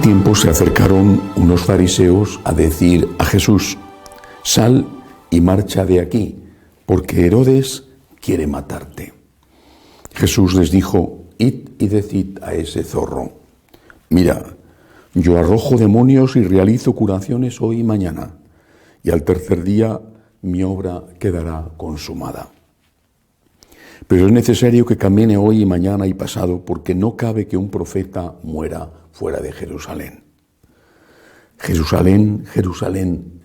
tiempo se acercaron unos fariseos a decir a Jesús: sal y marcha de aquí, porque Herodes quiere matarte. Jesús les dijo: id y decid a ese zorro: mira, yo arrojo demonios y realizo curaciones hoy y mañana, y al tercer día mi obra quedará consumada. Pero es necesario que camine hoy y mañana y pasado, porque no cabe que un profeta muera fuera de Jerusalén. Jerusalén, Jerusalén,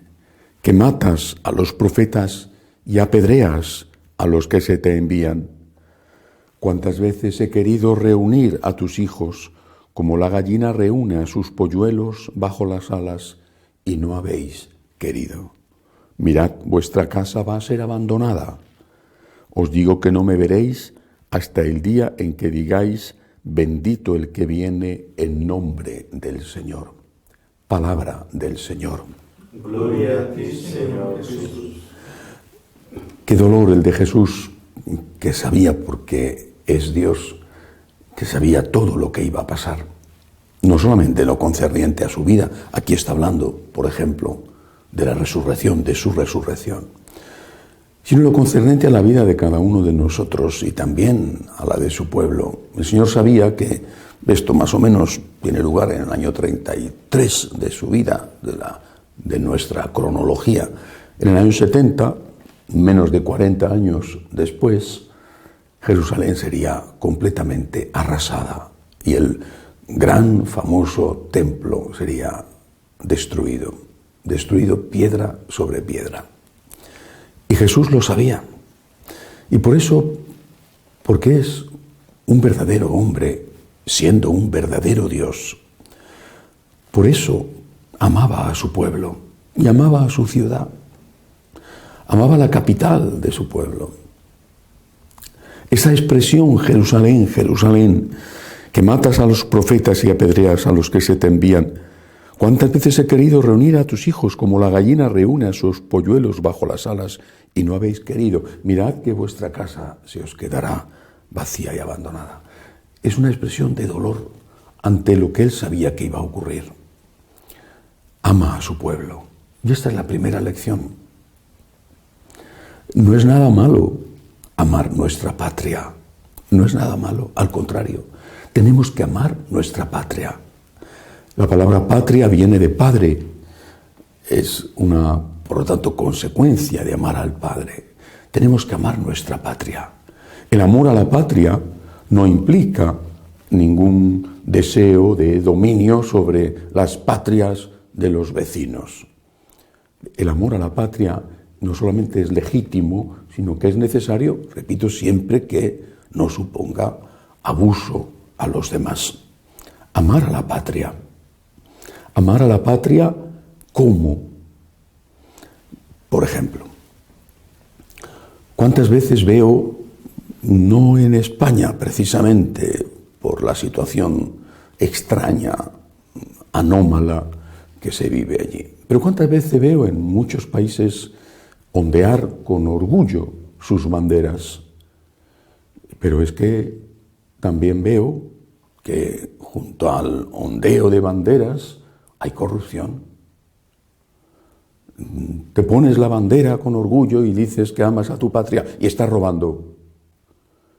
que matas a los profetas y apedreas a los que se te envían. Cuántas veces he querido reunir a tus hijos, como la gallina reúne a sus polluelos bajo las alas, y no habéis querido. Mirad, vuestra casa va a ser abandonada. Os digo que no me veréis hasta el día en que digáis: bendito el que viene en nombre del Señor. Palabra del Señor. Gloria a ti, Señor Jesús. Qué dolor el de Jesús, que sabía, porque es Dios, que sabía todo lo que iba a pasar. No solamente lo concerniente a su vida, aquí está hablando, por ejemplo, de la resurrección, de su resurrección, sino lo concerniente a la vida de cada uno de nosotros y también a la de su pueblo. El Señor sabía que esto más o menos tiene lugar en el año 33 de su vida, de nuestra cronología. En el año 70, menos de 40 años después, Jerusalén sería completamente arrasada y el gran famoso templo sería destruido piedra sobre piedra. Y Jesús lo sabía. Y por eso, porque es un verdadero hombre, siendo un verdadero Dios, por eso amaba a su pueblo y amaba a su ciudad. Amaba la capital de su pueblo. Esa expresión, Jerusalén, Jerusalén, que matas a los profetas y apedreas a los que se te envían. ¿Cuántas veces he querido reunir a tus hijos como la gallina reúne a sus polluelos bajo las alas y no habéis querido? Mirad que vuestra casa se os quedará vacía y abandonada. Es una expresión de dolor ante lo que él sabía que iba a ocurrir. Ama a su pueblo. Y esta es la primera lección. No es nada malo amar nuestra patria. No es nada malo, al contrario. Tenemos que amar nuestra patria. La palabra patria viene de padre. Es una, por lo tanto, consecuencia de amar al Padre. Tenemos que amar nuestra patria. El amor a la patria no implica ningún deseo de dominio sobre las patrias de los vecinos. El amor a la patria no solamente es legítimo, sino que es necesario, repito, siempre que no suponga abuso a los demás. Amar a la patria. Amar a la patria, ¿cómo? Por ejemplo, ¿cuántas veces veo, no en España precisamente por la situación extraña, anómala que se vive allí, pero cuántas veces veo en muchos países ondear con orgullo sus banderas? Pero es que también veo que junto al ondeo de banderas hay corrupción. Te pones la bandera con orgullo y dices que amas a tu patria y estás robando.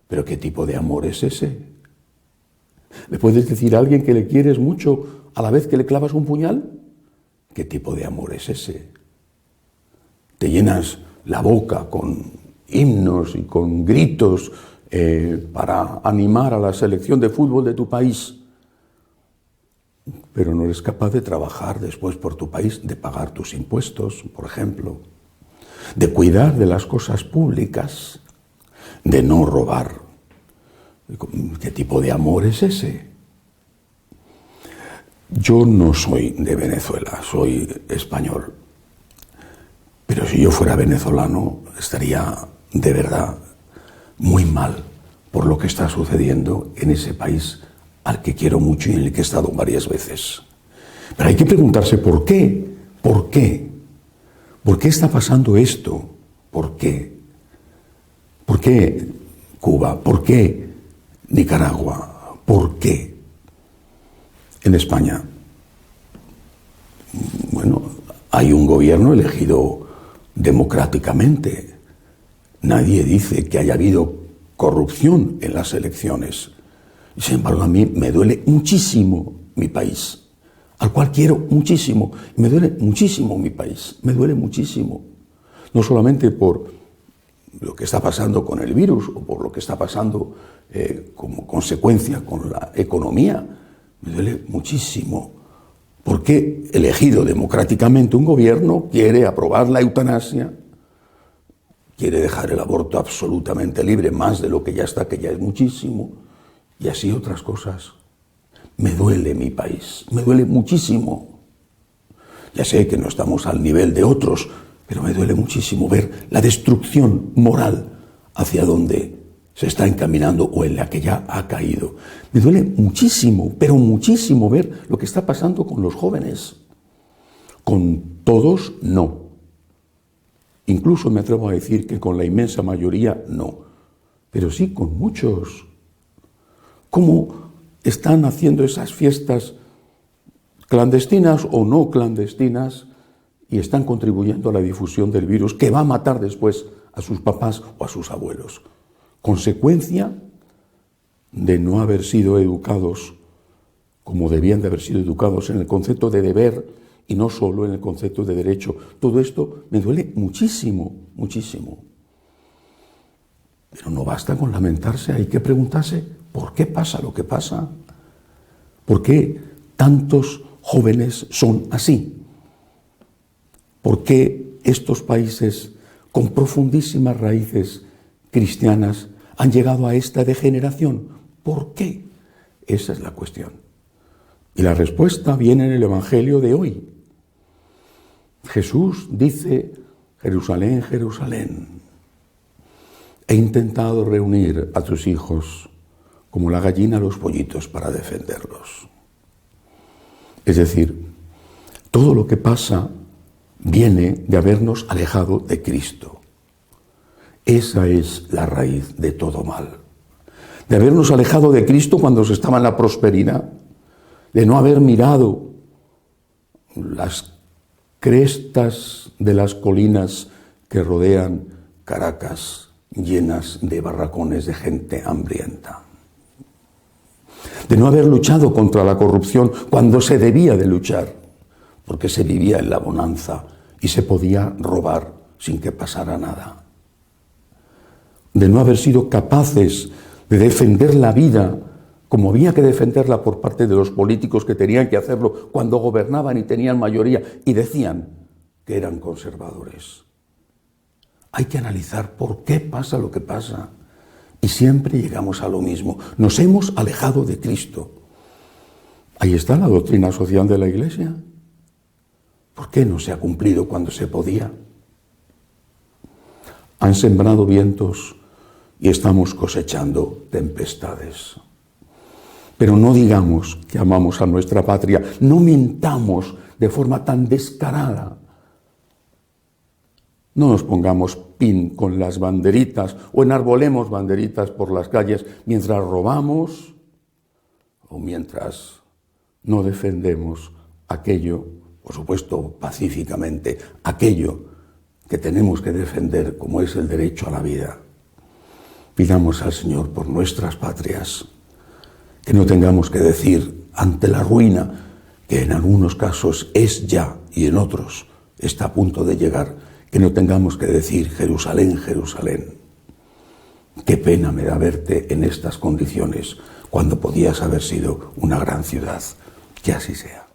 ¿Pero qué tipo de amor es ese? ¿Le puedes decir a alguien que le quieres mucho a la vez que le clavas un puñal? ¿Qué tipo de amor es ese? Te llenas la boca con himnos y con gritos para animar a la selección de fútbol de tu país, pero no eres capaz de trabajar después por tu país, de pagar tus impuestos, por ejemplo, de cuidar de las cosas públicas, de no robar. ¿Qué tipo de amor es ese? Yo no soy de Venezuela, soy español. Pero si yo fuera venezolano, estaría de verdad muy mal por lo que está sucediendo en ese país al que quiero mucho y en el que he estado varias veces. Pero hay que preguntarse ¿por qué? ¿Por qué? ¿Por qué está pasando esto? ¿Por qué? ¿Por qué Cuba? ¿Por qué Nicaragua? ¿Por qué? En España hay un gobierno elegido democráticamente. Nadie dice que haya habido corrupción en las elecciones. Y sin embargo, a mí me duele muchísimo mi país, al cual quiero muchísimo. Me duele muchísimo mi país, me duele muchísimo. No solamente por lo que está pasando con el virus o por lo que está pasando como consecuencia con la economía, me duele muchísimo. Porque elegido democráticamente un gobierno quiere aprobar la eutanasia, quiere dejar el aborto absolutamente libre, más de lo que ya está, que ya es muchísimo, y así otras cosas. Me duele mi país, me duele muchísimo. Ya sé que no estamos al nivel de otros, pero me duele muchísimo ver la destrucción moral hacia donde se está encaminando o en la que ya ha caído. Me duele muchísimo, pero muchísimo ver lo que está pasando con los jóvenes. Con todos, no. Incluso me atrevo a decir que con la inmensa mayoría, no. Pero sí con muchos. ¿Cómo están haciendo esas fiestas clandestinas o no clandestinas y están contribuyendo a la difusión del virus que va a matar después a sus papás o a sus abuelos? Consecuencia de no haber sido educados como debían de haber sido educados en el concepto de deber y no solo en el concepto de derecho. Todo esto me duele muchísimo, muchísimo. Pero no basta con lamentarse, hay que preguntarse ¿por qué pasa lo que pasa? ¿Por qué tantos jóvenes son así? ¿Por qué estos países con profundísimas raíces cristianas han llegado a esta degeneración? ¿Por qué? Esa es la cuestión. Y la respuesta viene en el Evangelio de hoy. Jesús dice: Jerusalén, Jerusalén, he intentado reunir a tus hijos como la gallina a los pollitos para defenderlos. Es decir, todo lo que pasa viene de habernos alejado de Cristo. Esa es la raíz de todo mal. De habernos alejado de Cristo cuando se estaba en la prosperidad, de no haber mirado las crestas de las colinas que rodean Caracas, llenas de barracones de gente hambrienta. De no haber luchado contra la corrupción cuando se debía de luchar, porque se vivía en la bonanza y se podía robar sin que pasara nada. De no haber sido capaces de defender la vida como había que defenderla por parte de los políticos que tenían que hacerlo cuando gobernaban y tenían mayoría y decían que eran conservadores. Hay que analizar por qué pasa lo que pasa y siempre llegamos a lo mismo. Nos hemos alejado de Cristo. Ahí está la doctrina social de la Iglesia. ¿Por qué no se ha cumplido cuando se podía? Han sembrado vientos y estamos cosechando tempestades. Pero no digamos que amamos a nuestra patria, no mintamos de forma tan descarada. No nos pongamos pin con las banderitas o enarbolemos banderitas por las calles mientras robamos o mientras no defendemos aquello, por supuesto pacíficamente, aquello que tenemos que defender como es el derecho a la vida. Pidamos al Señor por nuestras patrias, que no tengamos que decir ante la ruina, que en algunos casos es ya y en otros está a punto de llegar, que no tengamos que decir Jerusalén, Jerusalén. Qué pena me da verte en estas condiciones cuando podías haber sido una gran ciudad. Que así sea.